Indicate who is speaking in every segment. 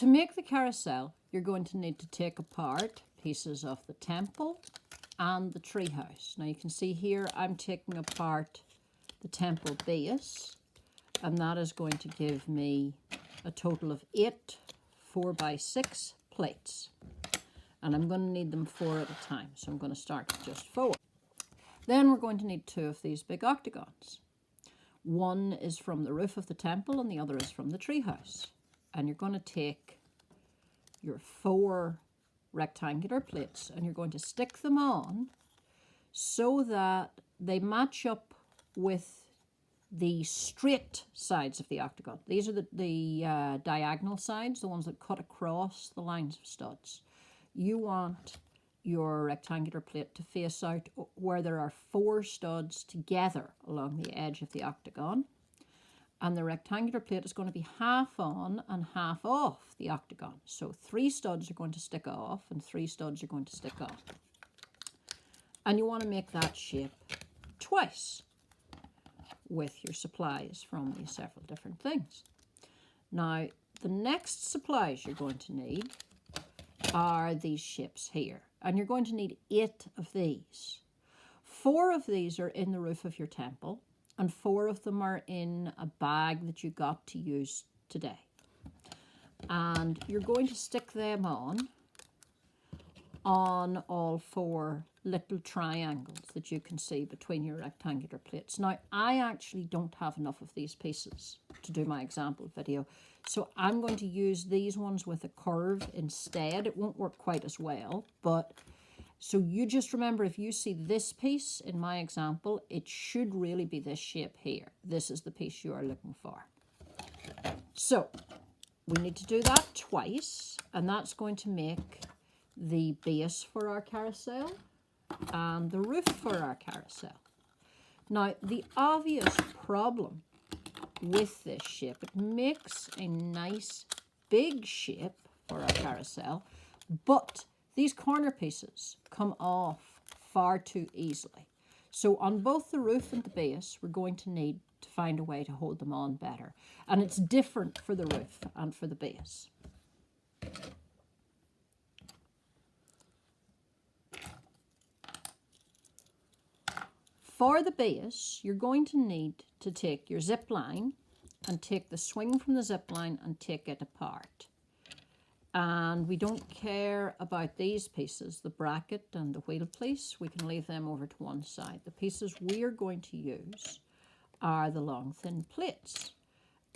Speaker 1: To make the carousel, you're going to need to take apart pieces of the temple and the treehouse. Now you can see here I'm taking apart the temple base, and that is going to give me a total of 8 4x6 plates. And I'm going to need them 4 at a time, so I'm going to start with just 4. Then we're going to need 2 of these big octagons. One is from the roof of the temple and the other is from the treehouse. And you're going to take your 4 rectangular plates and you're going to stick them on so that they match up with the straight sides of the octagon. These are the diagonal sides, the ones that cut across the lines of studs. You want your rectangular plate to face out where there are 4 studs together along the edge of the octagon. And the rectangular plate is going to be half on and half off the octagon. So 3 studs are going to stick off and 3 studs are going to stick on. And you want to make that shape twice with your supplies from these several different things. Now, the next supplies you're going to need are these shapes here. And you're going to need 8 of these. 4 of these are in the roof of your temple, and 4 of them are in a bag that you got to use today. And you're going to stick them on all 4 little triangles that you can see between your rectangular plates. Now, I actually don't have enough of these pieces to do my example video, so I'm going to use these ones with a curve instead. It won't work quite as well, but so you just remember, if you see this piece in my example, it should really be this shape here. This is the piece you are looking for. So we need to do that twice, and that's going to make the base for our carousel and the roof for our carousel. Now, the obvious problem with this shape, it makes a nice big shape for our carousel, but these corner pieces come off far too easily. So on both the roof and the base, we're going to need to find a way to hold them on better. And it's different for the roof and for the base. For the base, you're going to need to take your zip line and take the swing from the zip line and take it apart. And we don't care about these pieces, the bracket and the wheel piece. We can leave them over to one side. The pieces we are going to use are the long thin plates.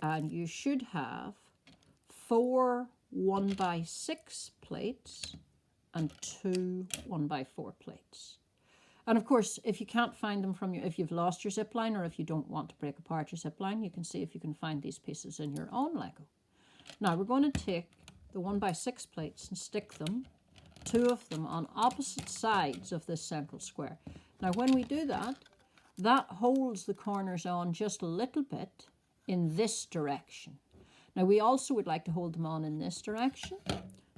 Speaker 1: And you should have 4 1x6 plates and 2 1x4 plates. And of course, if you can't find them if you've lost your zip line or if you don't want to break apart your zip line, you can see if you can find these pieces in your own Lego. Now we're going to take the 1x6 plates and stick them, 2 of them on opposite sides of this central square. Now when we do that, that holds the corners on just a little bit in this direction. Now we also would like to hold them on in this direction.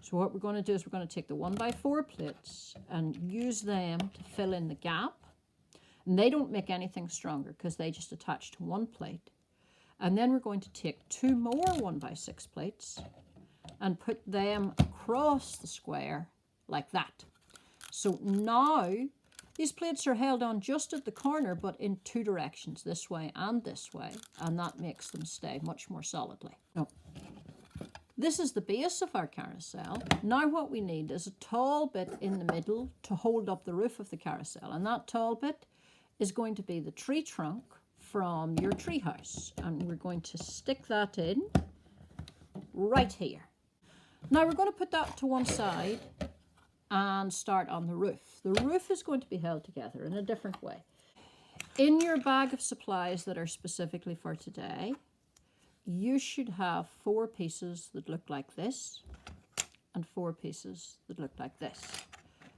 Speaker 1: So what we're going to do is we're going to take the 1x4 plates and use them to fill in the gap. And they don't make anything stronger because they just attach to one plate. And then we're going to take 2 more 1x6 plates and put them across the square like that. So now these plates are held on just at the corner, but in 2 directions, this way, and that makes them stay much more solidly. Now, this is the base of our carousel. Now what we need is a tall bit in the middle to hold up the roof of the carousel, and that tall bit is going to be the tree trunk from your tree house, and we're going to stick that in right here. Now we're going to put that to one side and start on the roof. The roof is going to be held together in a different way. In your bag of supplies that are specifically for today, you should have 4 pieces that look like this and 4 pieces that look like this.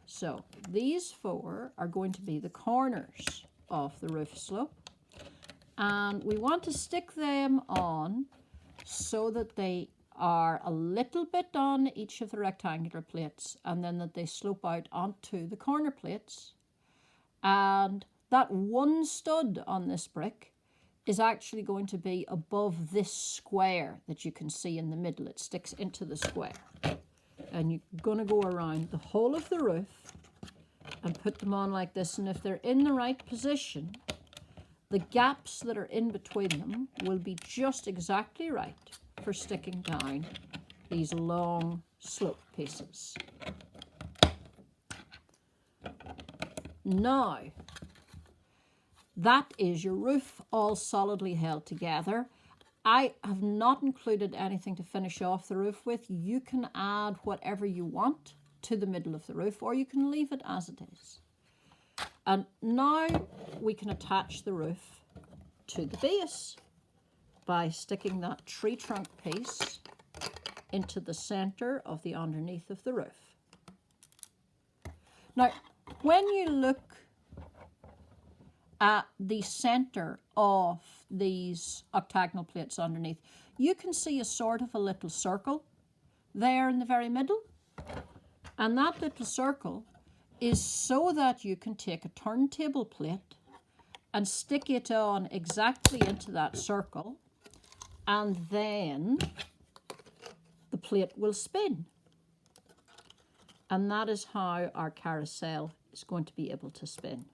Speaker 1: So these 4 are going to be the corners of the roof slope, and we want to stick them on so that they are a little bit on each of the rectangular plates and then that they slope out onto the corner plates. And that one stud on this brick is actually going to be above this square that you can see in the middle. It sticks into the square. And you're going to go around the whole of the roof and put them on like this. And if they're in the right position, the gaps that are in between them will be just exactly right for sticking down these long slope pieces. Now, that is your roof all solidly held together. I have not included anything to finish off the roof with. You can add whatever you want to the middle of the roof, or you can leave it as it is. And now we can attach the roof to the base by sticking that tree trunk piece into the center of the underneath of the roof. Now, when you look at the center of these octagonal plates underneath, you can see a sort of a little circle there in the very middle. And that little circle is so that you can take a turntable plate and stick it on exactly into that circle, and then the plate will spin. And that is how our carousel is going to be able to spin.